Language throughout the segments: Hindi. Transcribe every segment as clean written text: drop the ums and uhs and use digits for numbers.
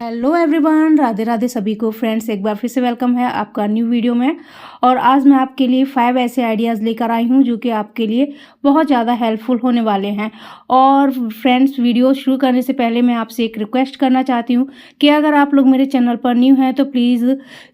हेलो एवरीवन, राधे राधे सभी को। फ्रेंड्स, एक बार फिर से वेलकम है आपका न्यू वीडियो में। और आज मैं आपके लिए 5 ऐसे आइडियाज़ लेकर आई हूँ जो कि आपके लिए बहुत ज़्यादा हेल्पफुल होने वाले हैं। और फ्रेंड्स, वीडियो शुरू करने से पहले मैं आपसे एक रिक्वेस्ट करना चाहती हूँ कि अगर आप लोग मेरे चैनल पर न्यू हैं तो प्लीज़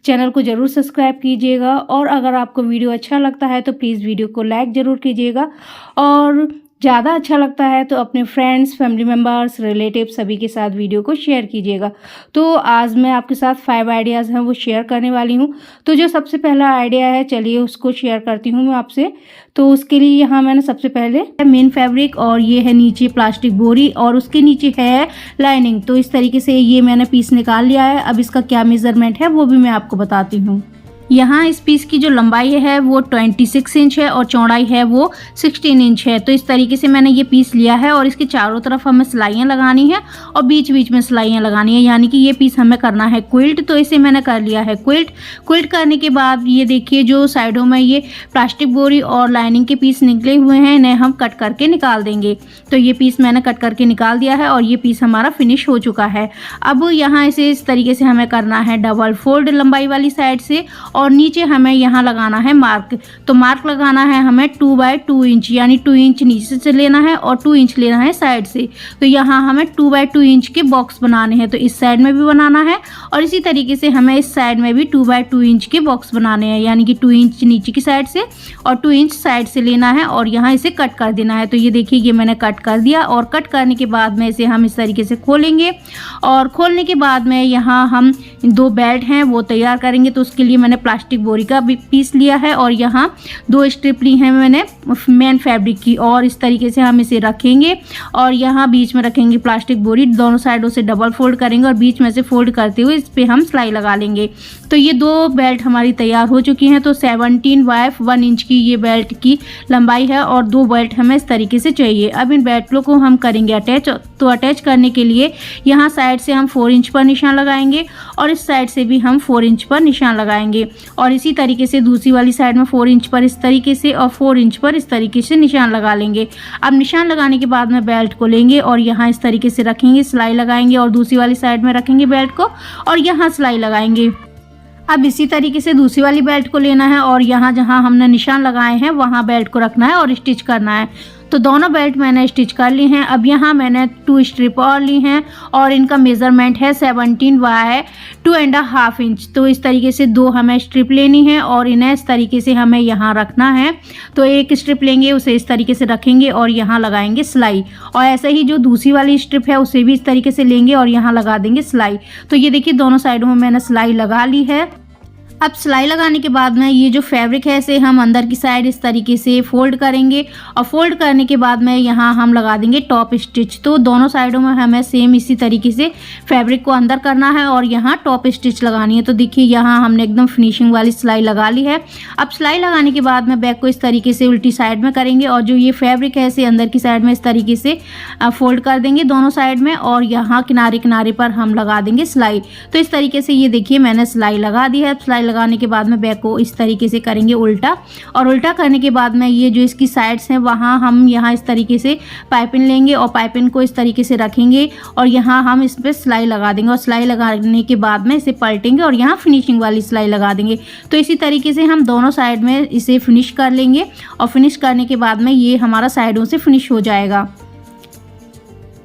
चैनल को ज़रूर सब्सक्राइब कीजिएगा। और अगर आपको वीडियो अच्छा लगता है तो प्लीज़ वीडियो को लाइक ज़रूर कीजिएगा। और ज़्यादा अच्छा लगता है तो अपने फ्रेंड्स, फैमिली मेम्बर्स, रिलेटिव सभी के साथ वीडियो को शेयर कीजिएगा। तो आज मैं आपके साथ 5 आइडियाज़ हैं वो शेयर करने वाली हूँ। तो जो सबसे पहला आइडिया है, चलिए उसको शेयर करती हूँ मैं आपसे। तो उसके लिए यहाँ मैंने सबसे पहले मेन फैब्रिक, और ये है नीचे प्लास्टिक बोरी, और उसके नीचे है लाइनिंग। तो इस तरीके से ये मैंने पीस निकाल लिया है। अब इसका क्या मेज़रमेंट है वो भी मैं आपको बताती हूँ। यहाँ इस पीस की जो लंबाई है वो 26 इंच है और चौड़ाई है वो 16 इंच है। तो इस तरीके से मैंने ये पीस लिया है और इसके चारों तरफ हमें सिलाइयाँ लगानी है और बीच बीच में सिलाइयाँ लगानी है, यानी कि ये पीस हमें करना है क्विल्ट। तो इसे मैंने कर लिया है क्विल्ट करने के बाद ये देखिए जो साइडों में ये प्लास्टिक बोरी और लाइनिंग के पीस निकले हुए हैं, इन्हें हम कट करके निकाल देंगे। तो ये पीस मैंने कट करके निकाल दिया है और ये पीस हमारा फिनिश हो चुका है। अब यहाँ इसे इस तरीके से हमें करना है डबल फोल्ड लंबाई वाली साइड से, और नीचे हमें यहाँ लगाना है मार्क। तो मार्क लगाना है हमें 2 बाय 2 इंच, यानी 2 इंच नीचे से लेना है और 2 इंच लेना है साइड से। तो यहाँ हमें 2 बाय 2 इंच के बॉक्स बनाने हैं। तो इस साइड में भी बनाना है और इसी तरीके से हमें इस साइड में भी 2 बाय 2 इंच के बॉक्स बनाने हैं, यानी कि 2 इंच नीचे की साइड से और 2 इंच साइड से लेना है और यहाँ इसे कट कर देना है। तो ये देखिए ये मैंने कट कर दिया, और कट करने के बाद में इसे हम इस तरीके से खोलेंगे। और खोलने के बाद में यहाँ हम 2 बेल्ट हैं वो तैयार करेंगे। तो उसके लिए मैंने प्लास्टिक बोरी का भी पीस लिया है और यहाँ 2 स्ट्रिप ली है मैंने मेन फैब्रिक की, और इस तरीके से हम इसे रखेंगे और यहाँ बीच में रखेंगे प्लास्टिक बोरी। दोनों साइडों से डबल फोल्ड करेंगे और बीच में से फोल्ड करते हुए इस पे हम सिलाई लगा लेंगे। तो ये 2 बेल्ट हमारी तैयार हो चुकी हैं। तो 17 बाय 1 इंच की ये बेल्ट की लंबाई है और 2 बेल्ट हमें इस तरीके से चाहिए। अब इन बेल्टों को हम करेंगे अटैच। तो अटैच करने के लिए यहाँ साइड से हम 4 इंच पर निशान लगाएंगे और इस साइड से भी हम 4 इंच पर निशान लगाएंगे, और इसी तरीके से दूसरी वाली साइड में 4 इंच पर इस तरीके से और 4 इंच पर इस तरीके से निशान लगा लेंगे। अब निशान लगाने के बाद में बेल्ट को लेंगे और यहाँ इस तरीके से रखेंगे, सिलाई लगाएंगे और दूसरी वाली साइड में रखेंगे बेल्ट को और यहाँ सिलाई लगाएंगे। अब इसी तरीके से दूसरी वाली बेल्ट को लेना है और यहाँ जहाँ हमने निशान लगाए हैं वहाँ बेल्ट को रखना है और स्टिच करना है। तो दोनों बेल्ट मैंने स्टिच कर ली हैं। अब यहाँ मैंने 2 स्ट्रिप और ली हैं और इनका मेज़रमेंट है 17 बाय 2.5 इंच। तो इस तरीके से 2 हमें स्ट्रिप लेनी है और इन्हें इस तरीके से हमें यहाँ रखना है। तो एक स्ट्रिप लेंगे, उसे इस तरीके से रखेंगे और यहाँ लगाएंगे सिलाई, और ऐसे ही जो दूसरी वाली स्ट्रिप है उसे भी इस तरीके से लेंगे और यहाँ लगा देंगे सिलाई। तो ये देखिए दोनों साइडों में मैंने सिलाई लगा ली है। अब सिलाई लगाने के बाद में ये जो फैब्रिक है इसे हम अंदर की साइड इस तरीके से फोल्ड करेंगे, और फोल्ड करने के बाद में यहाँ हम लगा देंगे टॉप स्टिच। तो दोनों साइडों में हमें सेम इसी तरीके से फैब्रिक को अंदर करना है और यहाँ टॉप स्टिच लगानी है। तो देखिए यहाँ हमने एकदम फिनिशिंग वाली सिलाई लगा ली है। अब सिलाई लगाने के बाद में बैक को इस तरीके से उल्टी साइड में करेंगे और जो ये फैब्रिक है इसे अंदर की साइड में इस तरीके से फोल्ड कर देंगे दोनों साइड में, और यहाँ किनारे किनारे पर हम लगा देंगे सिलाई। तो इस तरीके से ये देखिए मैंने सिलाई लगा दी है। सिलाई लगाने के बाद में बैक को इस तरीके से करेंगे उल्टा, और उल्टा करने के बाद में ये जो इसकी साइड्स हैं वहाँ हम यहाँ इस तरीके से पाइपिंग लेंगे और पाइपिंग को इस तरीके से रखेंगे और यहाँ हम इस पर सिलाई लगा देंगे, और सिलाई लगाने के बाद में इसे पलटेंगे और यहाँ फिनिशिंग वाली सिलाई लगा देंगे। तो इसी तरीके से हम दोनों साइड में इसे फिनिश कर लेंगे, और फिनिश करने के बाद में ये हमारा साइडों से फिनिश हो जाएगा।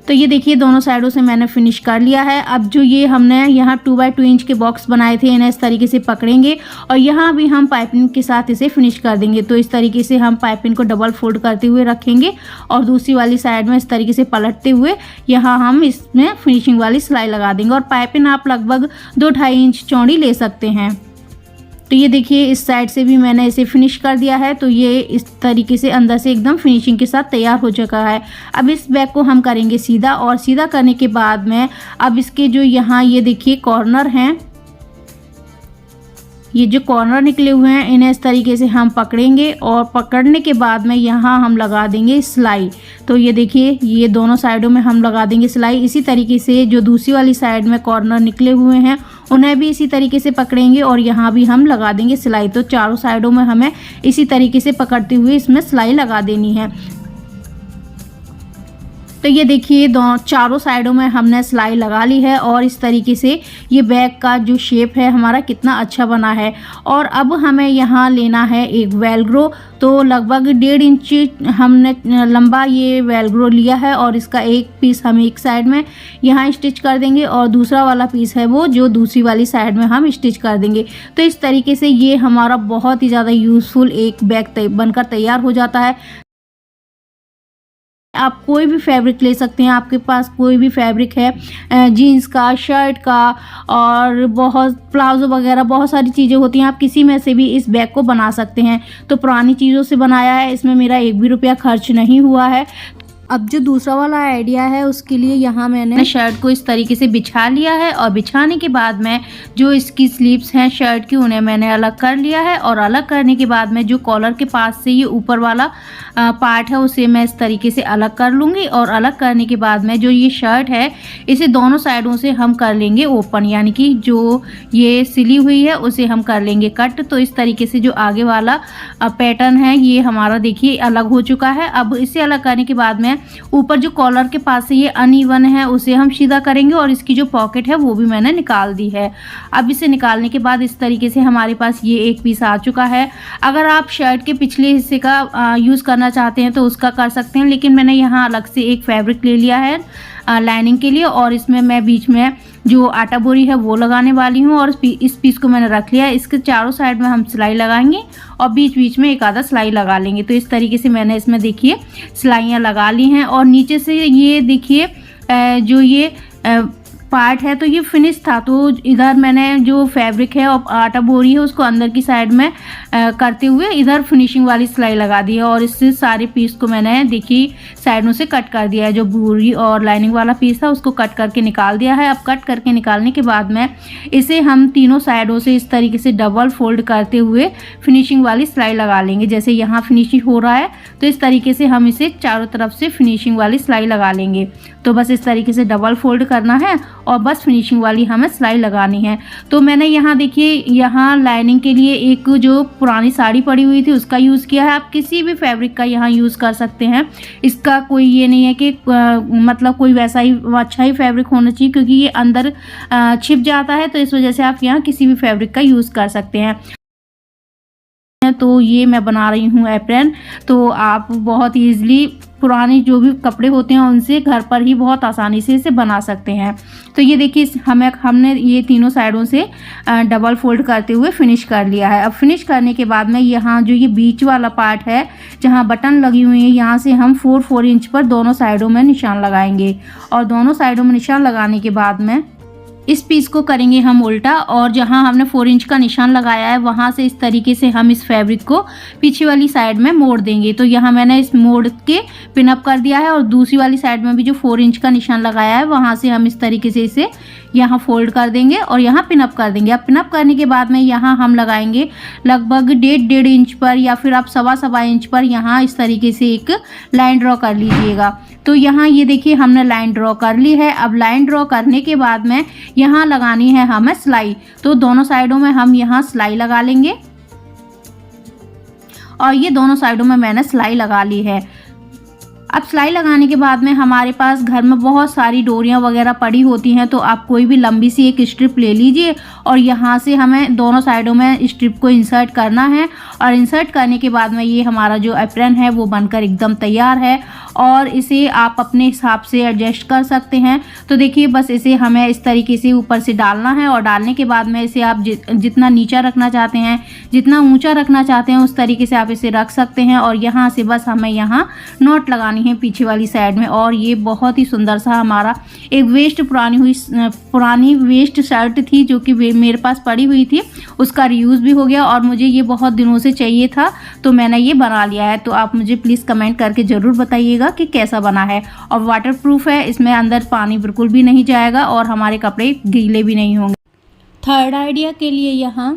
तो ये देखिए दोनों साइडों से मैंने फिनिश कर लिया है। अब जो ये हमने यहाँ 2 बाय 2 इंच के बॉक्स बनाए थे इन्हें इस तरीके से पकड़ेंगे और यहाँ भी हम पाइपिंग के साथ इसे फिनिश कर देंगे। तो इस तरीके से हम पाइपिंग को डबल फोल्ड करते हुए रखेंगे और दूसरी वाली साइड में इस तरीके से पलटते हुए यहाँ हम इसमें फिनिशिंग वाली सिलाई लगा देंगे। और पाइपिंग आप लगभग 2-2.5 इंच चौड़ी ले सकते हैं। तो ये देखिए इस साइड से भी मैंने इसे फिनिश कर दिया है। तो ये इस तरीके से अंदर से एकदम फिनिशिंग के साथ तैयार हो चुका है। अब इस बैक को हम करेंगे सीधा, और सीधा करने के बाद में अब इसके जो यहाँ ये देखिए कॉर्नर हैं, ये जो कॉर्नर निकले हुए हैं इन्हें इस तरीके से हम पकड़ेंगे और पकड़ने के बाद में यहाँ हम लगा देंगे सिलाई। तो ये देखिए ये दोनों साइडों में हम लगा देंगे सिलाई। इसी तरीके से जो दूसरी वाली साइड में कॉर्नर निकले हुए हैं उन्हें भी इसी तरीके से पकड़ेंगे और यहाँ भी हम लगा देंगे सिलाई। तो चारों साइडों में हमें इसी तरीके से पकड़ते हुए इसमें सिलाई लगा देनी है। तो ये देखिए चारों साइडों में हमने सिलाई लगा ली है और इस तरीके से ये बैग का जो शेप है हमारा कितना अच्छा बना है। और अब हमें यहाँ लेना है एक वेलक्रो। तो लगभग 1.5 इंच हमने लंबा ये वेलक्रो लिया है और इसका एक पीस हम एक साइड में यहाँ स्टिच कर देंगे और दूसरा वाला पीस है वो जो दूसरी वाली साइड में हम स्टिच कर देंगे। तो इस तरीके से ये हमारा बहुत ही ज़्यादा यूज़फुल एक बैग बनकर तैयार हो जाता है। आप कोई भी फैब्रिक ले सकते हैं, आपके पास कोई भी फैब्रिक है, जीन्स का, शर्ट का और बहुत प्लाजो वगैरह बहुत सारी चीज़ें होती हैं, आप किसी में से भी इस बैग को बना सकते हैं। तो पुरानी चीज़ों से बनाया है, इसमें मेरा 1 भी रुपया खर्च नहीं हुआ है। अब जो दूसरा वाला आइडिया है उसके लिए यहाँ मैंने शर्ट को इस तरीके से बिछा लिया है और बिछाने के बाद में जो इसकी स्लीव्स हैं शर्ट की उन्हें मैंने अलग कर लिया है। और अलग करने के बाद में जो कॉलर के पास से ये ऊपर वाला पार्ट है उसे मैं इस तरीके से अलग कर लूँगी। और अलग करने के बाद में जो ये शर्ट है इसे दोनों साइडों से हम कर लेंगे ओपन, यानी कि जो ये सिली हुई है उसे हम कर लेंगे कट। तो इस तरीके से जो आगे वाला पैटर्न है ये हमारा देखिए अलग हो चुका है। अब इसे अलग करने के बाद में ऊपर जो कॉलर के पास से ये अनइवन है उसे हम सीधा करेंगे और इसकी जो पॉकेट है वो भी मैंने निकाल दी है। अब इसे निकालने के बाद इस तरीके से हमारे पास ये एक पीस आ चुका है। अगर आप शर्ट के पिछले हिस्से का यूज़ करना चाहते हैं तो उसका कर सकते हैं, लेकिन मैंने यहाँ अलग से एक फैब्रिक ले लिया है लाइनिंग के लिए और इसमें मैं बीच में जो आटा बोरी है वो लगाने वाली हूँ। और इस पीस को मैंने रख लिया है। इसके चारों साइड में हम सिलाई लगाएंगे और बीच बीच में एक आधा सिलाई लगा लेंगे। तो इस तरीके से मैंने इसमें देखिए सिलाइयाँ लगा ली हैं। और नीचे से ये देखिए जो ये पार्ट है तो ये फिनिश था, तो इधर मैंने जो फैब्रिक है और आटा बोरी है उसको अंदर की साइड में करते हुए इधर फिनिशिंग वाली सिलाई लगा दी है। और इससे सारे पीस को मैंने देखिए साइडों से कट कर दिया है। जो बोरी और लाइनिंग वाला पीस था उसको कट करके निकाल दिया है। अब कट करके निकालने के बाद में इसे हम तीनों साइडों से इस तरीके से डबल फोल्ड करते हुए फिनिशिंग वाली सिलाई लगा लेंगे। जैसे यहाँ फिनिशिंग हो रहा है तो इस तरीके से हम इसे चारों तरफ से फिनिशिंग वाली सिलाई लगा लेंगे। तो बस इस तरीके से डबल फोल्ड करना है और बस फिनिशिंग वाली हमें सिलाई लगानी है। तो मैंने यहाँ देखिए यहाँ लाइनिंग के लिए एक जो पुरानी साड़ी पड़ी हुई थी उसका यूज़ किया है। आप किसी भी फैब्रिक का यहाँ यूज़ कर सकते हैं, इसका कोई ये नहीं है कि मतलब कोई वैसा ही अच्छा ही फैब्रिक होना चाहिए, क्योंकि ये अंदर छिप जाता है। तो इस वजह से आप यहाँ किसी भी फैब्रिक का यूज़ कर सकते हैं। तो ये मैं बना रही हूँ एप्रन। तो आप बहुत ईजिली पुराने जो भी कपड़े होते हैं उनसे घर पर ही बहुत आसानी से इसे बना सकते हैं। तो ये देखिए हमने ये तीनों साइडों से डबल फोल्ड करते हुए फिनिश कर लिया है। अब फिनिश करने के बाद में यहाँ जो ये बीच वाला पार्ट है जहाँ बटन लगी हुई है यहाँ से हम 4 इंच पर दोनों साइडों में निशान लगाएंगे। और दोनों साइडों में निशान लगाने के बाद में इस पीस को करेंगे हम उल्टा और जहां हमने 4 इंच का निशान लगाया है वहां से इस तरीके से हम इस फैब्रिक को पीछे वाली साइड में मोड़ देंगे। तो यहाँ मैंने इस मोड़ के पिन अप कर दिया है और दूसरी वाली साइड में भी जो 4 इंच का निशान लगाया है वहां से हम इस तरीके से इसे यहाँ फोल्ड कर देंगे और यहाँ पिन अप कर देंगे। अब पिन अप करने के बाद में यहाँ हम लगाएंगे लगभग 1.5 इंच पर या फिर आप 1.25 इंच पर यहाँ इस तरीके से एक लाइन ड्रॉ कर लीजिएगा। तो यहाँ ये देखिए हमने लाइन ड्रॉ कर ली है। अब लाइन ड्रॉ करने के बाद में यहाँ लगानी है हमें सिलाई। तो दोनों साइडों में हम यहाँ सिलाई लगा लेंगे और ये दोनों साइडों में मैंने सिलाई लगा ली है। अब सिलाई लगाने के बाद में हमारे पास घर में बहुत सारी डोरियां वगैरह पड़ी होती हैं, तो आप कोई भी लंबी सी एक स्ट्रिप ले लीजिए और यहाँ से हमें दोनों साइडों में स्ट्रिप को इंसर्ट करना है। और इंसर्ट करने के बाद में ये हमारा जो एप्रन है वो बनकर एकदम तैयार है और इसे आप अपने हिसाब से एडजस्ट कर सकते हैं। तो देखिए बस इसे हमें इस तरीके से ऊपर से डालना है और डालने के बाद में इसे आप जितना नीचा रखना चाहते हैं, जितना ऊँचा रखना चाहते हैं उस तरीके से आप इसे रख सकते हैं। और यहाँ से बस हमें यहाँ नॉट लगानी है पीछे वाली साइड में। और ये बहुत ही सुंदर सा हमारा एक पुरानी वेस्ट शर्ट थी जो कि मेरे पास पड़ी हुई थी, उसका रीयूज़ भी हो गया और मुझे ये बहुत दिनों से चाहिए था तो मैंने ये बना लिया है। तो आप मुझे प्लीज़ कमेंट करके ज़रूर बताइएगा कि कैसा बना है। और वाटरप्रूफ है, इसमें अंदर पानी बिल्कुल भी नहीं जाएगा और हमारे कपड़े गीले भी नहीं होंगे। थर्ड आइडिया के लिए यहाँ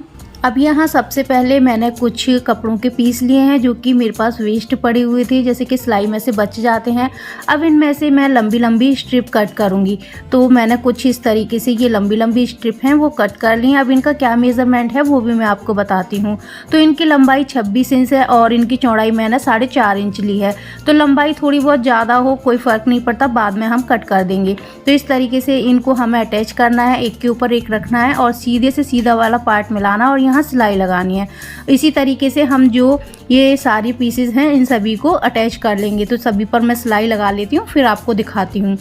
अब यहाँ सबसे पहले मैंने कुछ कपड़ों के पीस लिए हैं जो कि मेरे पास वेस्ट पड़े हुए थे, जैसे कि सिलाई में से बच जाते हैं। अब इनमें से मैं लंबी लंबी स्ट्रिप कट करूँगी। तो मैंने कुछ इस तरीके से ये लंबी लंबी स्ट्रिप हैं वो कट कर ली हैं। अब इनका क्या मेज़रमेंट है वो भी मैं आपको बताती हूँ। तो इनकी लंबाई 26 इंच है और इनकी चौड़ाई मैंने 4.5 इंच ली है। तो लंबाई थोड़ी बहुत ज़्यादा हो कोई फ़र्क नहीं पड़ता, बाद में हम कट कर देंगे। तो इस तरीके से इनको हमें अटैच करना है, एक के ऊपर एक रखना है और सीधे से सीधा वाला पार्ट मिलाना और यहाँ सिलाई लगानी है। इसी तरीके से हम जो ये सारी पीसेस हैं इन सभी को अटैच कर लेंगे। तो सभी पर मैं सिलाई लगा लेती हूँ, फिर आपको दिखाती हूँ।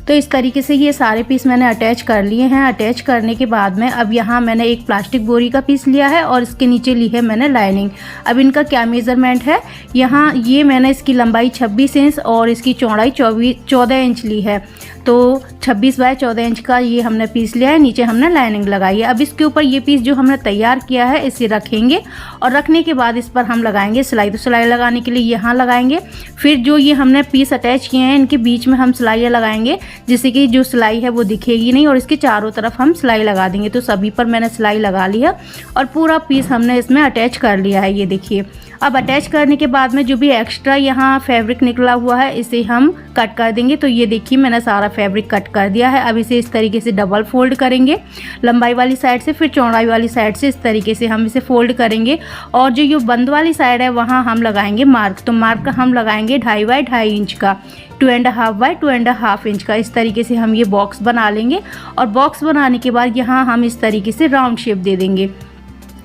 तो इस तरीके से ये सारे पीस मैंने अटैच कर लिए हैं। अटैच करने के बाद में अब यहाँ मैंने एक प्लास्टिक बोरी का पीस लिया है और इसके नीचे ली है मैंने लाइनिंग। अब इनका क्या मेज़रमेंट है, यहाँ ये मैंने इसकी लंबाई 26 इंच और इसकी चौड़ाई 14 इंच ली है। तो 26 बाय 14 इंच का ये हमने पीस लिया है, नीचे हमने लाइनिंग लगाई है। अब इसके ऊपर ये पीस जो हमने तैयार किया है इसे रखेंगे और रखने के बाद इस पर हम लगाएंगे सिलाई। तो सिलाई लगाने के लिए यहाँ लगाएंगे, फिर जो ये हमने पीस अटैच किए हैं इनके बीच में हम सिलाइयाँ लगाएंगे, जिससे कि जो सिलाई है वो दिखेगी नहीं और इसके चारों तरफ हम सिलाई लगा देंगे। तो सभी पर मैंने सिलाई लगा ली है और पूरा पीस हमने इसमें अटैच कर लिया है, ये देखिए। अब अटैच करने के बाद में जो भी एक्स्ट्रा यहाँ फैब्रिक निकला हुआ है इसे हम कट कर देंगे। तो ये देखिए मैंने सारा फैब्रिक कट कर दिया है। अब इसे इस तरीके से डबल फोल्ड करेंगे, लंबाई वाली साइड से फिर चौड़ाई वाली साइड से इस तरीके से हम इसे फोल्ड करेंगे और जो ये बंद वाली साइड है वहाँ हम लगाएंगे मार्क। तो मार्क हम लगाएंगे 2.5 बाय 2.5 इंच का, 2.5 बाय 2.5 इंच का। इस तरीके से हम ये बॉक्स बना लेंगे और बॉक्स बनाने के बाद यहाँ हम इस तरीके से राउंड शेप दे देंगे।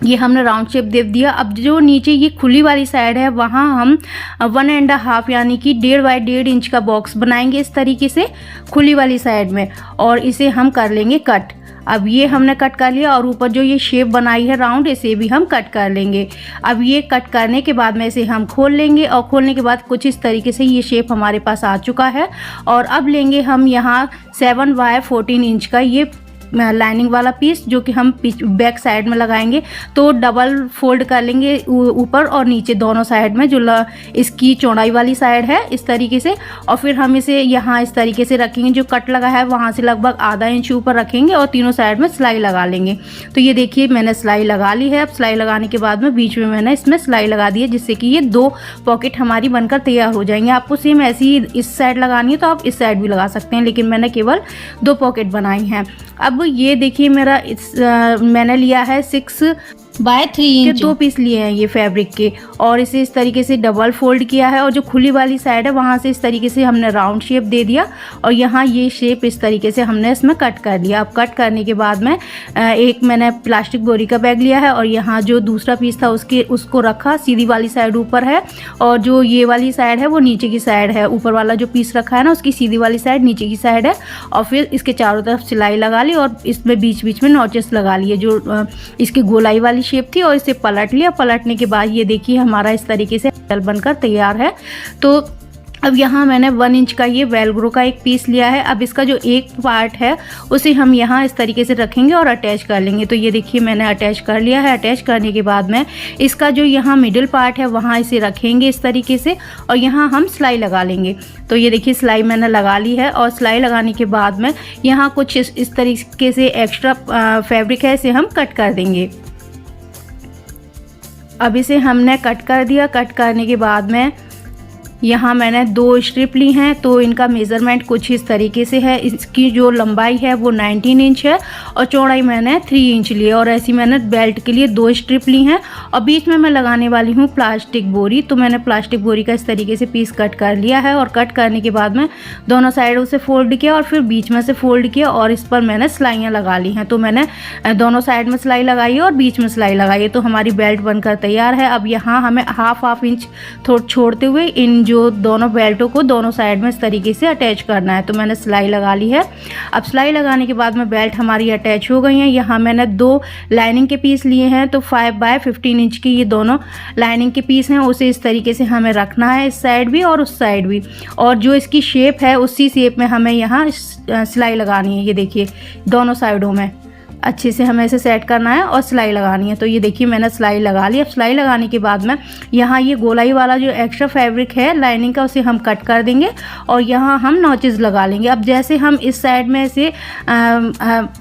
ये हमने राउंड शेप दे दिया। अब जो नीचे ये खुली वाली साइड है वहाँ हम 1.5 यानी कि 1.5 बाय 1.5 इंच का बॉक्स बनाएंगे इस तरीके से खुली वाली साइड में और इसे हम कर लेंगे कट। अब ये हमने कट कर लिया और ऊपर जो ये शेप बनाई है राउंड इसे भी हम कट कर लेंगे। अब ये कट करने के बाद में इसे हम खोल लेंगे और खोलने के बाद कुछ इस तरीके से ये शेप हमारे पास आ चुका है। और अब लेंगे हम यहाँ 7 बाय 14 इंच का ये लाइनिंग वाला पीस जो कि हम बैक साइड में लगाएंगे। तो डबल फोल्ड कर लेंगे ऊपर और नीचे दोनों साइड में जो इसकी चौड़ाई वाली साइड है इस तरीके से, और फिर हम इसे यहाँ इस तरीके से रखेंगे। जो कट लगा है वहाँ से लगभग आधा इंच ऊपर रखेंगे और तीनों साइड में सिलाई लगा लेंगे। तो ये देखिए मैंने सिलाई लगा ली है। अब सिलाई लगाने के बाद में बीच में मैंने इसमें सिलाई लगा दी है, जिससे कि ये 2 पॉकेट हमारी बनकर तैयार हो जाएंगे। आपको सेम ऐसी ही इस साइड लगानी है तो आप इस साइड भी लगा सकते हैं, लेकिन मैंने केवल 2 पॉकेट बनाई हैं। अब ये देखिए मेरा मैंने लिया है 6 बाय 3 इंच के 2 पीस लिए हैं ये फैब्रिक के और इसे इस तरीके से डबल फोल्ड किया है और जो खुली वाली साइड है वहाँ से इस तरीके से हमने राउंड शेप दे दिया और यहाँ ये शेप इस तरीके से हमने इसमें कट कर दिया। अब कट करने के बाद में एक मैंने प्लास्टिक बोरी का बैग लिया है और यहाँ जो दूसरा पीस था उसको रखा, सीधी वाली साइड ऊपर है और जो ये वाली साइड है वो नीचे की साइड है। ऊपर वाला जो पीस रखा है ना उसकी सीधी वाली साइड नीचे की साइड है और फिर इसके चारों तरफ सिलाई लगा ली और इसमें बीच बीच में नॉचेस लगा लिए जो इसकी गोलाई वाली शेप थी और इसे पलट लिया। पलटने के बाद ये देखिए हमारा इस तरीके से बनकर तैयार है। तो अब यहाँ मैंने 1 इंच का ये वेलग्रो का एक पीस लिया है। अब इसका जो एक पार्ट है उसे हम यहाँ इस तरीके से रखेंगे और अटैच कर लेंगे। तो ये देखिए मैंने अटैच कर लिया है। अटैच करने के बाद में इसका जो यहाँ मिडिल पार्ट है वहाँ इसे रखेंगे इस तरीके से और यहाँ हम सिलाई लगा लेंगे। तो ये देखिए सिलाई मैंने लगा ली है और सिलाई लगाने के बाद में यहाँ कुछ इस तरीके से एक्स्ट्रा फैब्रिक है, इसे हम कट कर देंगे। अब इसे हमने कट कर दिया। कट करने के बाद में यहाँ मैंने 2 स्ट्रिप ली हैं। तो इनका मेज़रमेंट कुछ इस तरीके से है। इसकी जो लंबाई है वो 19 इंच है और चौड़ाई मैंने 3 इंच ली है और ऐसी मैंने बेल्ट के लिए 2 स्ट्रिप ली हैं और बीच में मैं लगाने वाली हूँ प्लास्टिक बोरी। तो मैंने प्लास्टिक बोरी का इस तरीके से पीस कट कर लिया है और कट करने के बाद में दोनों साइडों से फोल्ड किया और फिर बीच में से फोल्ड किया और इस पर मैंने सिलाइयाँ लगा ली हैं। तो मैंने दोनों साइड में सिलाई लगाई है और बीच में सिलाई लगाई है। तो हमारी बेल्ट बनकर तैयार है। अब यहाँ हमें हाफ इंच छोड़ते हुए इन जो दोनों बेल्टों को दोनों साइड में इस तरीके से अटैच करना है। तो मैंने सिलाई लगा ली है। अब सिलाई लगाने के बाद में बेल्ट हमारी अटैच हो गई हैं। यहाँ मैंने 2 लाइनिंग के पीस लिए हैं। तो 5 बाय 15 इंच की ये दोनों लाइनिंग के पीस हैं, उसे इस तरीके से हमें रखना है, इस साइड भी और उस साइड भी। और जो इसकी शेप है उसी शेप में हमें यहाँ सिलाई लगानी है। ये देखिए दोनों साइडों में। अच्छे से हमें इसे सेट करना है और सिलाई लगानी है। तो ये देखिए मैंने सिलाई लगा ली। अब सिलाई लगाने के बाद में यहाँ ये गोलाई वाला जो एक्स्ट्रा फैब्रिक है लाइनिंग का उसे हम कट कर देंगे और यहाँ हम नॉचेस लगा लेंगे। अब जैसे हम इस साइड में इसे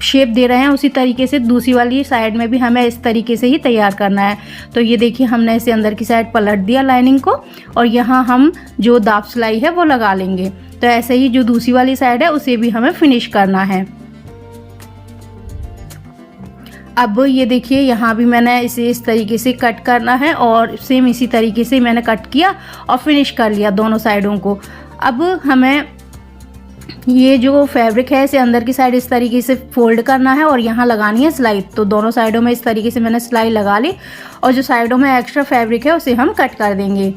शेप दे रहे हैं उसी तरीके से दूसरी वाली साइड में भी हमें इस तरीके से ही तैयार करना है। तो ये देखिए हमने इसे अंदर की साइड पलट दिया लाइनिंग को और यहाँ हम जो दाब सिलाई है वो लगा लेंगे। तो ऐसे ही जो दूसरी वाली साइड है उसे भी हमें फिनिश करना है। अब ये देखिए यहाँ भी मैंने इसे इस तरीके से कट करना है और सेम इसी तरीके से मैंने कट किया और फिनिश कर लिया दोनों साइडों को। अब हमें ये जो फैब्रिक है इसे अंदर की साइड इस तरीके से फोल्ड करना है और यहाँ लगानी है सिलाई। तो दोनों साइडों में इस तरीके से मैंने सिलाई लगा ली और जो साइडों में एक्स्ट्रा फैब्रिक है उसे हम कट कर देंगे।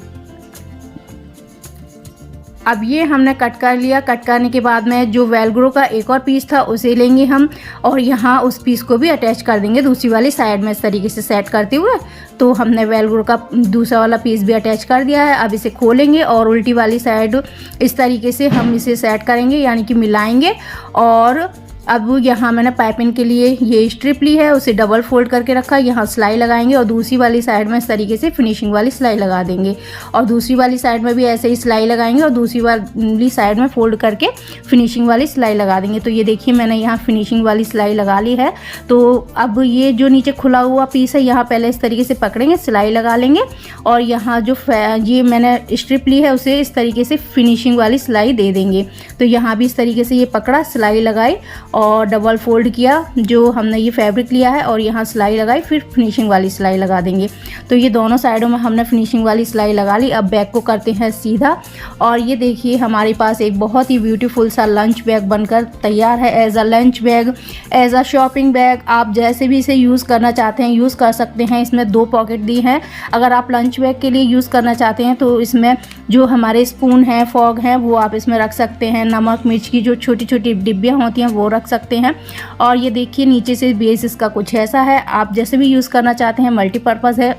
अब ये हमने कट कर लिया। कट करने के बाद में जो वेलक्रो का एक और पीस था उसे लेंगे हम और यहाँ उस पीस को भी अटैच कर देंगे दूसरी वाली साइड में इस तरीके से सेट करते हुए। तो हमने वेलक्रो का दूसरा वाला पीस भी अटैच कर दिया है। अब इसे खोलेंगे और उल्टी वाली साइड इस तरीके से हम इसे सेट करेंगे यानी कि मिलाएंगे। और अब यहाँ मैंने पाइपिंग के लिए ये स्ट्रिप ली है उसे डबल फोल्ड करके रखा। यहाँ सिलाई लगाएंगे और दूसरी वाली साइड में इस तरीके से फिनिशिंग वाली सिलाई लगा देंगे और दूसरी वाली साइड में भी ऐसे ही सिलाई लगाएंगे और दूसरी वाली साइड में फोल्ड करके फिनिशिंग वाली सिलाई लगा देंगे। तो ये देखिए मैंने यहाँ फिनिशिंग वाली सिलाई लगा ली है। तो अब ये जो नीचे खुला हुआ पीस है यहाँ पहले इस तरीके से पकड़ेंगे, सिलाई लगा लेंगे और यहाँ जो ये मैंने स्ट्रिप ली है उसे इस तरीके से फिनिशिंग वाली सिलाई दे देंगे। तो यहाँ भी इस तरीके से ये पकड़ा, सिलाई लगाई और डबल फोल्ड किया जो हमने ये फैब्रिक लिया है और यहाँ सिलाई लगाई, फिर फिनिशिंग वाली सिलाई लगा देंगे। तो ये दोनों साइडों में हमने फिनिशिंग वाली सिलाई लगा ली। अब बैग को करते हैं सीधा और ये देखिए हमारे पास एक बहुत ही ब्यूटीफुल सा लंच बैग बनकर तैयार है। As a lunch bag, as a shopping bag, आप जैसे भी इसे यूज़ करना चाहते हैं यूज़ कर सकते हैं। इसमें 2 पॉकेट दी हैं। अगर आप लंच बैग के लिए यूज़ करना चाहते हैं तो इसमें जो हमारे स्पून हैं, फॉग हैं, वो आप इसमें रख सकते हैं। नमक मिर्च की जो छोटी छोटी डिब्बियाँ होती हैं वो रख सकते हैं। और ये देखिए नीचे से बेस इसका कुछ ऐसा है। आप जैसे भी यूज़ करना चाहते हैं, मल्टीपर्पज़ है।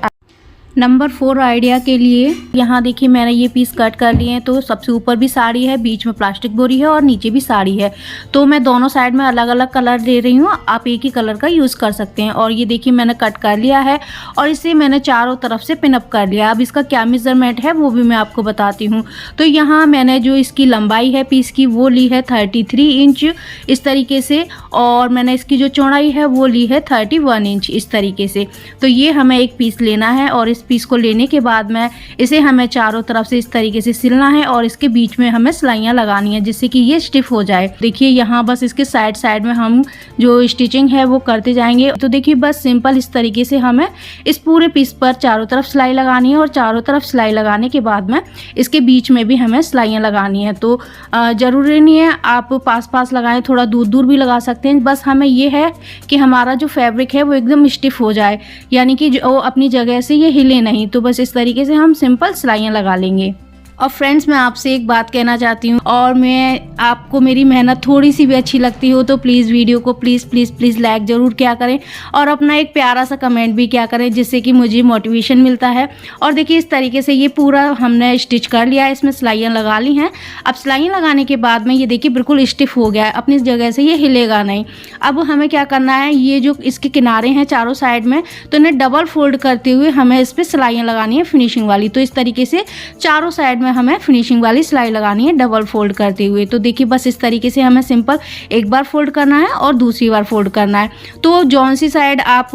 नंबर 4 आइडिया के लिए यहाँ देखिए मैंने ये पीस कट कर लिए हैं। तो सबसे ऊपर भी साड़ी है, बीच में प्लास्टिक बोरी है और नीचे भी साड़ी है। तो मैं दोनों साइड में अलग अलग कलर दे रही हूँ, आप एक ही कलर का यूज़ कर सकते हैं। और ये देखिए मैंने कट कर लिया है और इसे मैंने चारों तरफ से पिनअप कर लिया। अब इसका क्या मेज़रमेंट है वो भी मैं आपको बताती हूँ। तो यहाँ मैंने जो इसकी लंबाई है पीस की वो ली है 33 इंच इस तरीके से और मैंने इसकी जो चौड़ाई है वो ली है 31 इंच इस तरीके से। तो ये हमें एक पीस लेना है और इस पीस को लेने के बाद में इसे हमें चारों तरफ से इस तरीके से सिलना है और इसके बीच में हमें सिलाइयाँ लगानी है जिससे कि ये स्टिफ हो जाए। देखिए यहाँ बस इसके साइड में हम जो स्टिचिंग है वो करते जाएंगे। तो देखिए बस सिंपल इस तरीके से हमें इस पूरे पीस पर चारों तरफ सिलाई लगानी है और चारों तरफ सिलाई लगाने के बाद में इसके बीच में भी हमें सिलाइयाँ लगानी है। तो ज़रूरी नहीं है आप पास लगाएं, थोड़ा दूर भी लगा सकते हैं। बस हमें ये है कि हमारा जो फैब्रिक है वो एकदम स्टिफ हो जाए, यानी कि जो अपनी जगह से ये हिले नहीं। तो बस इस तरीके से हम सिंपल सिलाइयाँ लगा लेंगे। और फ्रेंड्स मैं आपसे एक बात कहना चाहती हूँ और मैं आपको मेरी मेहनत थोड़ी सी भी अच्छी लगती हो तो प्लीज़ वीडियो को प्लीज़ लाइक ज़रूर किया करें और अपना एक प्यारा सा कमेंट भी किया करें जिससे कि मुझे मोटिवेशन मिलता है। और देखिए इस तरीके से ये पूरा हमने स्टिच कर लिया है, इसमें सिलाइयाँ लगा ली हैं। अब सिलाइयाँ लगाने के बाद में ये देखिए बिल्कुल स्टिफ हो गया है, अपनी जगह से ये हिलेगा नहीं। अब हमें क्या करना है, ये जो इसके किनारे हैं चारों साइड में तो इन्हें डबल फोल्ड करते हुए हमें इस पर सिलाइयाँ लगानी है फिनिशिंग वाली। तो इस तरीके से चारों साइड हमें फिनिशिंग वाली सिलाई लगानी है डबल फोल्ड करते हुए। तो देखिए बस इस तरीके से हमें सिंपल एक बार फोल्ड करना है और दूसरी बार फोल्ड करना है। तो जौन सी साइड आप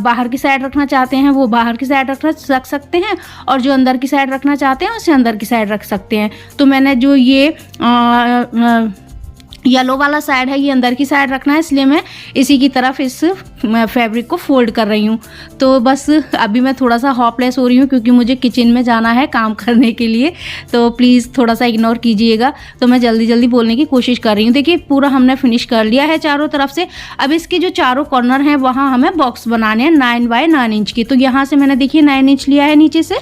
बाहर की साइड रखना चाहते हैं वो बाहर की साइड रख सकते हैं और जो अंदर की साइड रखना चाहते हैं उसे अंदर की साइड रख सकते हैं। तो मैंने जो ये येलो वाला साइड है ये अंदर की साइड रखना है, इसलिए मैं इसी की तरफ इस फैब्रिक को फोल्ड कर रही हूँ। तो बस अभी मैं थोड़ा सा हॉपलेस हो रही हूँ क्योंकि मुझे किचन में जाना है काम करने के लिए, तो प्लीज़ थोड़ा सा इग्नोर कीजिएगा। तो मैं जल्दी बोलने की कोशिश कर रही हूँ। देखिए पूरा हमने फिनिश कर लिया है चारों तरफ से। अब इसके जो चारों कॉर्नर हैं वहाँ हमें बॉक्स बनाने हैं 9 बाय 9 इंच की। तो यहाँ से मैंने देखिए 9 इंच लिया है नीचे से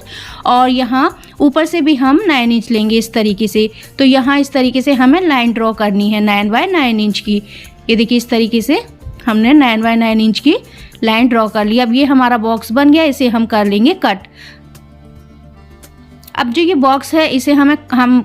और यहाँ ऊपर से भी हम 9 इंच लेंगे इस तरीके से। तो यहाँ इस तरीके से हमें लाइन ड्रॉ करनी है 9 बाय 9 इंच की। ये देखिए इस तरीके से हमने 9 बाय 9 इंच की लाइन ड्रॉ कर लिया। अब ये हमारा बॉक्स बन गया, इसे हम कर लेंगे कट। अब जो ये बॉक्स है इसे हम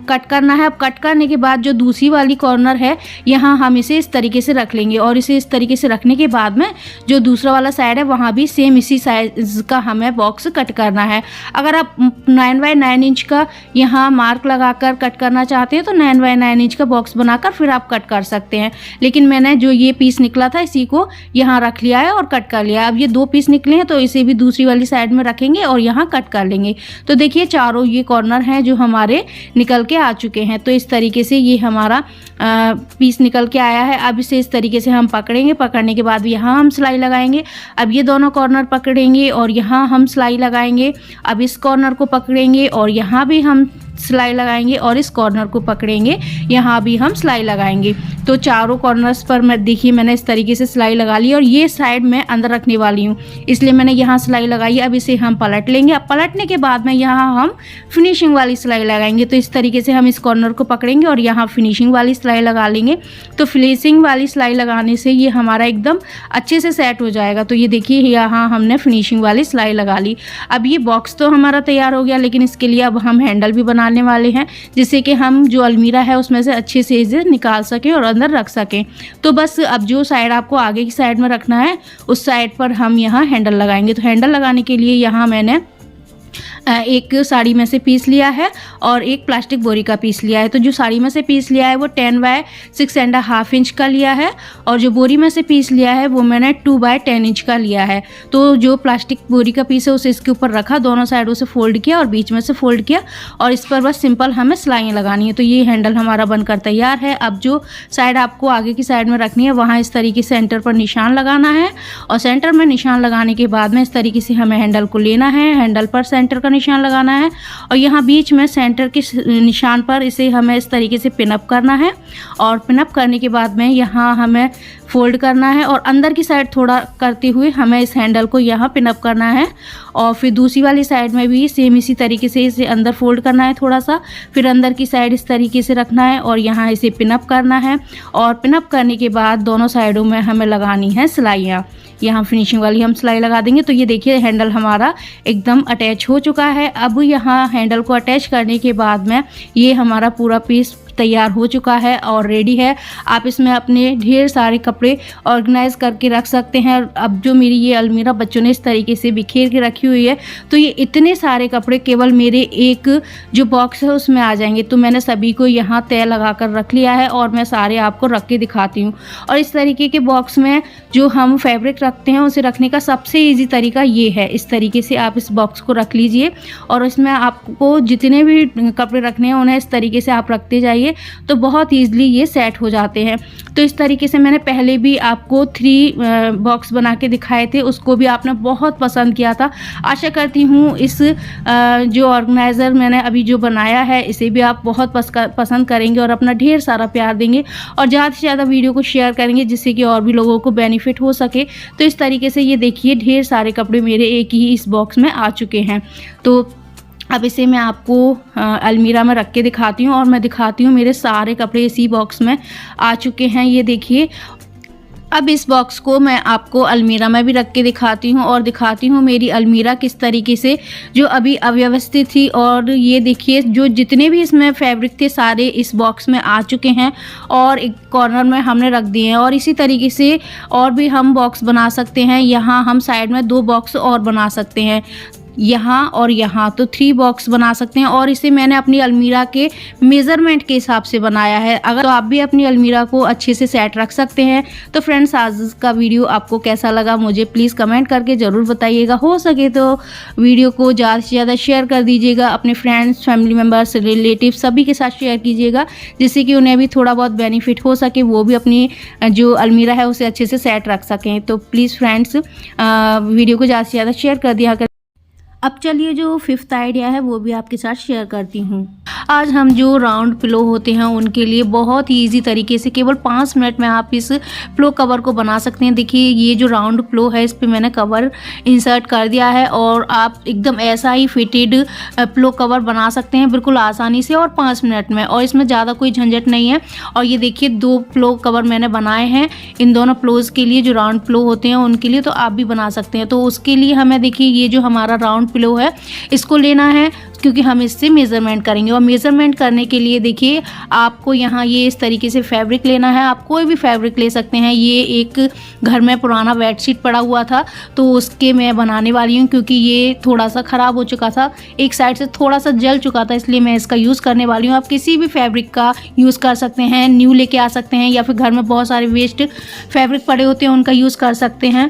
कट करना है। अब कट करने के बाद जो दूसरी वाली कॉर्नर है यहाँ हम इसे इस तरीके से रख लेंगे और इसे इस तरीके से रखने के बाद में जो दूसरा वाला साइड है वहाँ भी सेम इसी साइज का हमें बॉक्स कट करना है। अगर आप 9x9 इंच का यहाँ मार्क लगाकर कट करना चाहते हैं तो 9x9 इंच का बॉक्स बनाकर फिर आप कट कर सकते हैं, लेकिन मैंने जो ये पीस निकला था इसी को यहाँ रख लिया है और कट कर लिया है। अब ये 2 पीस निकले हैं तो इसे भी दूसरी वाली साइड में रखेंगे और यहाँ कट कर लेंगे। तो देखिए चारों ये कॉर्नर हैं जो हमारे निकल के आ चुके हैं। तो इस तरीके से ये हमारा पीस निकल के आया है। अब इसे इस तरीके से हम पकड़ेंगे, पकड़ने के बाद यहाँ हम सिलाई लगाएंगे। अब ये दोनों कॉर्नर पकड़ेंगे और यहाँ हम सिलाई लगाएंगे। अब इस कॉर्नर को पकड़ेंगे और यहाँ भी हम सिलाई लगाएंगे और इस कॉर्नर को पकड़ेंगे, यहाँ भी हम सिलाई लगाएंगे। तो चारों कॉर्नर्स पर मैं देखिए मैंने इस तरीके से सिलाई लगा ली और ये साइड मैं अंदर रखने वाली हूँ इसलिए मैंने यहाँ सिलाई लगाई। अब इसे हम पलट लेंगे। अब पलटने के बाद में यहाँ हम फिनिशिंग वाली सिलाई लगाएंगे। तो इस तरीके से हम इस कॉर्नर को पकड़ेंगे और यहाँ फिनिशिंग वाली सिलाई लगा लेंगे। तो फिनिशिंग वाली सिलाई लगाने से ये हमारा एकदम अच्छे से सेट हो जाएगा। तो ये देखिए यहाँ हमने फिनिशिंग वाली सिलाई लगा ली। अब ये बॉक्स तो हमारा तैयार हो गया, लेकिन इसके लिए अब हम हैंडल भी बनाने वाले हैं जिससे कि हम जो अलमीरा है उसमें से अच्छे से इसे निकाल सकें और अंदर रख सकें। तो बस अब जो साइड आपको आगे की साइड में रखना है उस साइड पर हम यहाँ हैंडल लगाएंगे। तो हैंडल लगाने के लिए यहाँ मैंने एक साड़ी में से पीस लिया है और एक प्लास्टिक बोरी का पीस लिया है। तो जो साड़ी में से पीस लिया है वो 10x6.5 इंच का लिया है और जो बोरी में से पीस लिया है वो मैंने 2x10 इंच का लिया है। तो जो प्लास्टिक बोरी का पीस है उसे इसके ऊपर रखा, दोनों साइडों से फोल्ड किया और बीच में से फोल्ड किया और इस पर बस सिंपल हमें सिलाइयाँ लगानी है। तो ये हैंडल हमारा बनकर तैयार है। अब जो साइड आपको आगे की साइड में रखनी है वहाँ इस तरीके से सेंटर पर निशान लगाना है और सेंटर में निशान लगाने के बाद में इस तरीके से हमें हैंडल को लेना है, हैंडल पर सेंटर का निशान लगाना है और यहाँ बीच में सेंटर के निशान पर इसे हमें इस तरीके से पिनअप करना है और पिनअप करने के बाद में यहाँ हमें फोल्ड करना है और अंदर की साइड थोड़ा करते हुए हमें इस हैंडल को यहाँ पिनअप करना है और फिर दूसरी वाली साइड में भी सेम इसी तरीके से इसे अंदर फोल्ड करना है थोड़ा सा, फिर अंदर की साइड इस तरीके से रखना है और यहाँ इसे पिनअप करना है और पिनअप करने के बाद दोनों साइडों में हमें लगानी है सिलाइयाँ। यहाँ फिनिशिंग वाली हम सिलाई लगा देंगे। तो ये देखिए हैंडल हमारा एकदम अटैच हो चुका है। अब यहाँ हैंडल को अटैच करने के बाद में ये हमारा पूरा पीस तैयार हो चुका है और रेडी है। आप इसमें अपने ढेर सारे कपड़े ऑर्गेनाइज करके रख सकते हैं। अब जो मेरी ये अलमीरा बच्चों ने इस तरीके से बिखेर के रखी हुई है तो ये इतने सारे कपड़े केवल मेरे एक जो बॉक्स है उसमें आ जाएंगे। तो मैंने सभी को यहाँ तय लगा कर रख लिया है और मैं सारे आपको रख के दिखाती हूँ। और इस तरीके के बॉक्स में जो हम फैब्रिक रखते हैं उसे रखने का सबसे ईजी तरीका ये है। इस तरीके से आप इस बॉक्स को रख लीजिए और इसमें आपको जितने भी कपड़े रखने हैं उन्हें इस तरीके से आप रखते जाइए तो बहुत ईजिली ये सेट हो जाते हैं। तो इस तरीके से मैंने पहले भी आपको 3 बॉक्स बना के दिखाए थे, उसको भी आपने बहुत पसंद किया था। आशा करती हूँ इस जो ऑर्गेनाइज़र मैंने अभी जो बनाया है इसे भी आप बहुत पसंद करेंगे और अपना ढेर सारा प्यार देंगे और ज़्यादा से ज़्यादा वीडियो को शेयर करेंगे जिससे कि और भी लोगों को बेनिफिट हो सके। तो इस तरीके से ये देखिए ढेर सारे कपड़े मेरे एक ही इस बॉक्स में आ चुके हैं। तो अब इसे मैं आपको अलमीरा में रख के दिखाती हूँ और मैं दिखाती हूँ मेरे सारे कपड़े इसी बॉक्स में आ चुके हैं। ये देखिए अब इस बॉक्स को मैं आपको अलमीरा में भी रख के दिखाती हूँ और दिखाती हूँ मेरी अलमीरा किस तरीके से जो अभी अव्यवस्थित थी। और ये देखिए जो जितने भी इसमें फैब्रिक थे सारे इस बॉक्स में आ चुके हैं और एक कॉर्नर में हमने रख दिए हैं। और इसी तरीके से और भी हम बॉक्स बना सकते हैं। यहाँ हम साइड में 2 बॉक्स और बना सकते हैं, यहाँ और यहाँ, तो 3 बॉक्स बना सकते हैं। और इसे मैंने अपनी अलमीरा के मेज़रमेंट के हिसाब से बनाया है। अगर तो आप भी अपनी अलमीरा को अच्छे से सेट रख सकते हैं। तो फ्रेंड्स आज का वीडियो आपको कैसा लगा मुझे प्लीज़ कमेंट करके ज़रूर बताइएगा। हो सके तो वीडियो को ज़्यादा से ज़्यादा शेयर कर दीजिएगा, अपने फ्रेंड्स, फैमिली मेम्बर्स, रिलेटिव सभी के साथ शेयर कीजिएगा जिससे कि उन्हें भी थोड़ा बहुत बेनिफिट हो सके, वो भी अपनी जो अलमीरा है उसे अच्छे से सेट रख सकें। तो प्लीज़ फ्रेंड्स वीडियो को ज़्यादा से ज़्यादा शेयर कर दिया। अब चलिए जो 5th आइडिया है वो भी आपके साथ शेयर करती हूँ। आज हम जो राउंड पिलो होते हैं उनके लिए बहुत ही ईजी तरीके से केवल 5 मिनट में आप इस पिलो कवर को बना सकते हैं। देखिए ये जो राउंड पिलो है इस पे मैंने कवर इंसर्ट कर दिया है और आप एकदम ऐसा ही फिटेड पिलो कवर बना सकते हैं बिल्कुल आसानी से और 5 मिनट में, और इसमें ज़्यादा कोई झंझट नहीं है। और ये देखिए 2 पिलो कवर मैंने बनाए हैं इन दोनों पिलोज़ के लिए जो राउंड पिलो होते हैं उनके लिए, तो आप भी बना सकते हैं। तो उसके लिए हमें देखिए ये जो हमारा राउंड राउंड पिलो है इसको लेना है, क्योंकि हम इससे मेज़रमेंट करेंगे। और मेज़रमेंट करने के लिए देखिए आपको यहाँ ये इस तरीके से फैब्रिक लेना है। आप कोई भी फैब्रिक ले सकते हैं। ये एक घर में पुराना बेडशीट पड़ा हुआ था तो उसके मैं बनाने वाली हूँ, क्योंकि ये थोड़ा सा ख़राब हो चुका था, एक साइड से थोड़ा सा जल चुका था, इसलिए मैं इसका यूज़ करने वाली हूँ। आप किसी भी फैब्रिक का यूज़ कर सकते हैं, न्यू लेके आ सकते हैं, या फिर घर में बहुत सारे वेस्ट फैब्रिक पड़े होते हैं उनका यूज़ कर सकते हैं।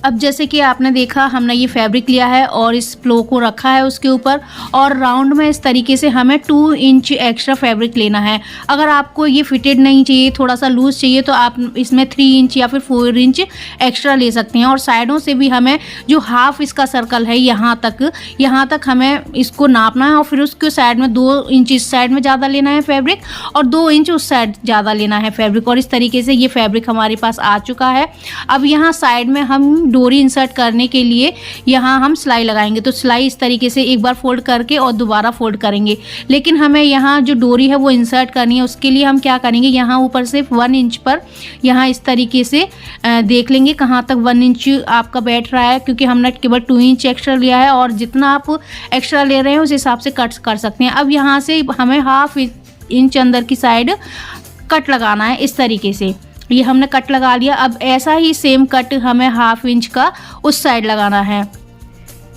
अब जैसे कि आपने देखा हमने ये फैब्रिक लिया है और इस प्लो को रखा है उसके ऊपर, और राउंड में इस तरीके से हमें 2 इंच एक्स्ट्रा फैब्रिक लेना है। अगर आपको ये फिटेड नहीं चाहिए, थोड़ा सा लूज चाहिए, तो आप इसमें 3 इंच या फिर 4 इंच एक्स्ट्रा ले सकते हैं। और साइडों से भी हमें जो हाफ इसका सर्कल है यहाँ तक हमें इसको नापना है, और फिर उसके साइड में 2 इंच इस साइड में ज़्यादा लेना है फैब्रिक और 2 इंच उस साइड ज़्यादा लेना है फैब्रिक। और इस तरीके से ये फैब्रिक हमारे पास आ चुका है। अब यहाँ साइड में हम डोरी इंसर्ट करने के लिए यहाँ हम सिलाई लगाएंगे। तो सिलाई इस तरीके से एक बार फोल्ड करके और दोबारा फोल्ड करेंगे, लेकिन हमें यहाँ जो डोरी है वो इंसर्ट करनी है। उसके लिए हम क्या करेंगे, यहाँ ऊपर से 1 इंच पर यहाँ इस तरीके से देख लेंगे कहाँ तक 1 इंच आपका बैठ रहा है, क्योंकि हमने केवल 2 इंच एक्स्ट्रा लिया है, और जितना आप एक्स्ट्रा ले रहे हैं उस हिसाब से कट कर सकते हैं। अब यहाँ से हमें हाफ इंच अंदर की साइड कट लगाना है इस तरीके से। ये हमने कट लगा लिया। अब ऐसा ही सेम कट हमें हाफ इंच का उस साइड लगाना है।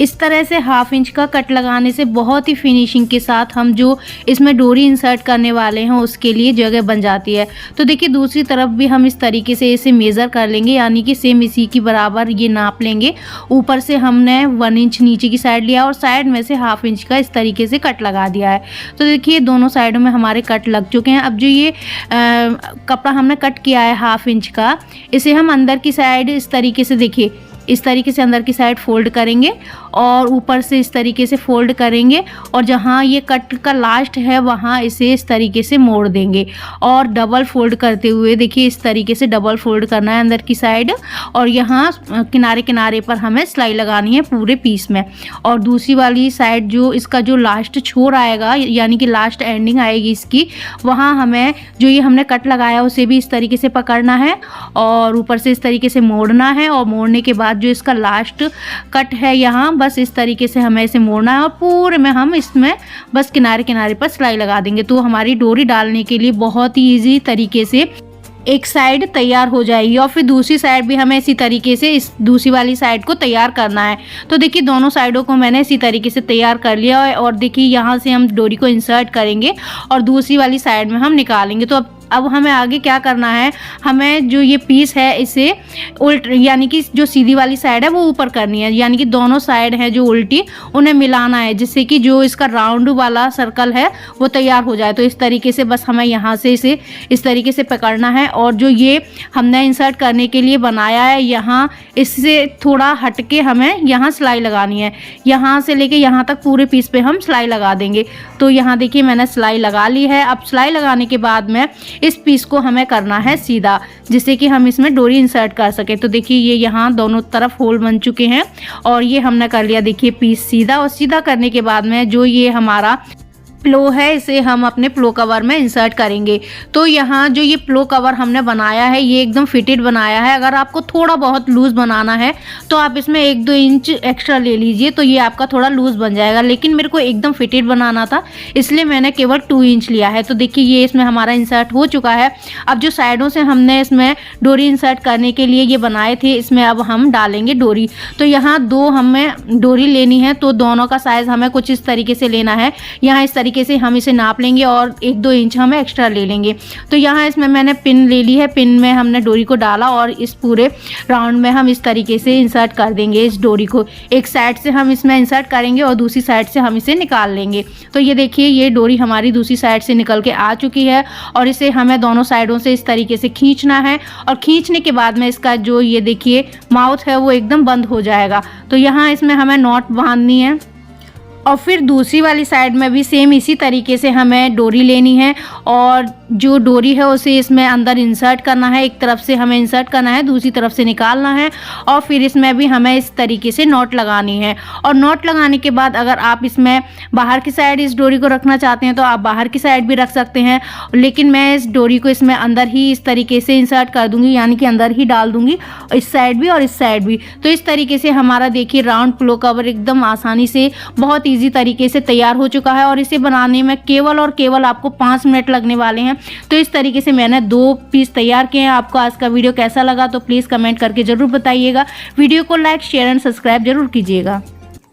इस तरह से हाफ इंच का कट लगाने से बहुत ही फिनिशिंग के साथ हम जो इसमें डोरी इंसर्ट करने वाले हैं उसके लिए जगह बन जाती है। तो देखिए दूसरी तरफ भी हम इस तरीके से इसे मेज़र कर लेंगे, यानी कि सेम इसी की बराबर ये नाप लेंगे। ऊपर से हमने 1 इंच नीचे की साइड लिया और साइड में से हाफ इंच का इस तरीके से कट लगा दिया है। तो देखिए दोनों साइडों में हमारे कट लग चुके हैं। अब जो ये कपड़ा हमने कट किया है हाफ इंच का, इसे हम अंदर की साइड इस तरीके से देखिए इस तरीके से अंदर की साइड फोल्ड करेंगे और ऊपर से इस तरीके से फोल्ड करेंगे, और जहाँ ये कट का लास्ट है वहाँ इसे इस तरीके से मोड़ देंगे और डबल फोल्ड करते हुए देखिए इस तरीके से डबल फोल्ड करना है अंदर की साइड, और यहाँ किनारे किनारे पर हमें सिलाई लगानी है पूरे पीस में। और दूसरी वाली साइड जो इसका जो लास्ट छोर आएगा, यानी कि लास्ट एंडिंग आएगी इसकी, वहाँ हमें जो ये हमने कट लगाया उसे भी इस तरीके से पकड़ना है और ऊपर से इस तरीके से मोड़ना है, और मोड़ने के बाद जो इसका लास्ट कट है यहाँ बस इस तरीके से हमें इसे मोड़ना है, और पूरे में हम इसमें बस किनारे किनारे पर सिलाई लगा देंगे। तो हमारी डोरी डालने के लिए बहुत ही ईजी तरीके से एक साइड तैयार हो जाएगी, और फिर दूसरी साइड भी हमें इसी तरीके से इस दूसरी वाली साइड को तैयार करना है। तो देखिए दोनों साइडों को मैंने इसी तरीके से तैयार कर लिया है, और देखिए यहाँ से हम डोरी को इंसर्ट करेंगे और दूसरी वाली साइड में हम निकालेंगे। तो अब हमें आगे क्या करना है, हमें जो ये पीस है इसे उल्ट, यानी कि जो सीधी वाली साइड है वो ऊपर करनी है, यानी कि दोनों साइड है जो उल्टी उन्हें मिलाना है, जिससे कि जो इसका राउंड वाला सर्कल है वो तैयार हो जाए। तो इस तरीके से बस हमें यहाँ से इसे इस तरीके से पकड़ना है, और जो ये हमने इंसर्ट करने के लिए बनाया है यहाँ इससे थोड़ा हटके हमें यहाँ सिलाई लगानी है। यहाँ से लेके यहाँ तक पूरे पीस पे हम सिलाई लगा देंगे। तो यहाँ देखिए मैंने सिलाई लगा ली है। अब सिलाई लगाने के बाद में इस पीस को हमें करना है सीधा, जिससे कि हम इसमें डोरी इंसर्ट कर सके। तो देखिए ये यहाँ दोनों तरफ होल बन चुके हैं और ये हमने कर लिया देखिए पीस सीधा। और सीधा करने के बाद में जो ये हमारा प्लो है इसे हम अपने प्लो कवर में इंसर्ट करेंगे। तो यहाँ जो ये प्लो कवर हमने बनाया है ये एकदम फिटेड बनाया है। अगर आपको थोड़ा बहुत लूज बनाना है तो आप इसमें 1-2 इंच एक्स्ट्रा ले लीजिए, तो ये आपका थोड़ा लूज बन जाएगा, लेकिन मेरे को एकदम फिटेड बनाना था इसलिए मैंने केवल 2 इंच लिया है। तो देखिए ये इसमें हमारा इंसर्ट हो चुका है। अब जो साइडों से हमने इसमें डोरी इंसर्ट करने के लिए ये बनाए थे, इसमें अब हम डालेंगे डोरी। तो यहाँ 2 हमें डोरी लेनी है, तो दोनों का साइज़ हमें कुछ इस तरीके से लेना है। यहाँ इस तरीके से हम इसे नाप लेंगे और 1-2 इंच हमें एक्स्ट्रा ले लेंगे। तो यहाँ इसमें मैंने पिन ले ली है, पिन में हमने डोरी को डाला और इस पूरे राउंड में हम इस तरीके से इंसर्ट कर देंगे इस डोरी को। एक साइड से हम इसमें इंसर्ट करेंगे और दूसरी साइड से हम इसे निकाल लेंगे। तो ये देखिए ये डोरी हमारी दूसरी साइड से निकल के आ चुकी है, और इसे हमें दोनों साइडों से इस तरीके से खींचना है, और खींचने के बाद में इसका जो ये देखिए माउथ है वो एकदम बंद हो जाएगा। तो यहाँ इसमें हमें नॉट बांधनी है, और फिर दूसरी वाली साइड में भी सेम इसी तरीके से हमें डोरी लेनी है और जो डोरी है उसे इसमें अंदर इंसर्ट करना है। एक तरफ से हमें इंसर्ट करना है, दूसरी तरफ से निकालना है और फिर इसमें भी हमें इस तरीके से नॉट लगानी है। और नॉट लगाने के बाद अगर आप इसमें बाहर की साइड इस डोरी को रखना चाहते हैं तो आप बाहर की साइड भी रख सकते हैं, लेकिन मैं इस डोरी को इसमें अंदर ही इस तरीके से इंसर्ट कर दूंगी, यानी कि अंदर ही डाल दूंगी, इस साइड भी और इस साइड भी। तो इस तरीके से हमारा देखिए राउंड पिलो कवर एकदम आसानी से बहुत ईजी तरीके से तैयार हो चुका है और इसे बनाने में केवल और केवल आपको 5 मिनट लगने वाले हैं। तो इस तरीके से मैंने 2 पीस तैयार किए हैं। आपको आज का वीडियो कैसा लगा तो प्लीज़ कमेंट करके ज़रूर बताइएगा। वीडियो को लाइक, शेयर एंड सब्सक्राइब जरूर कीजिएगा।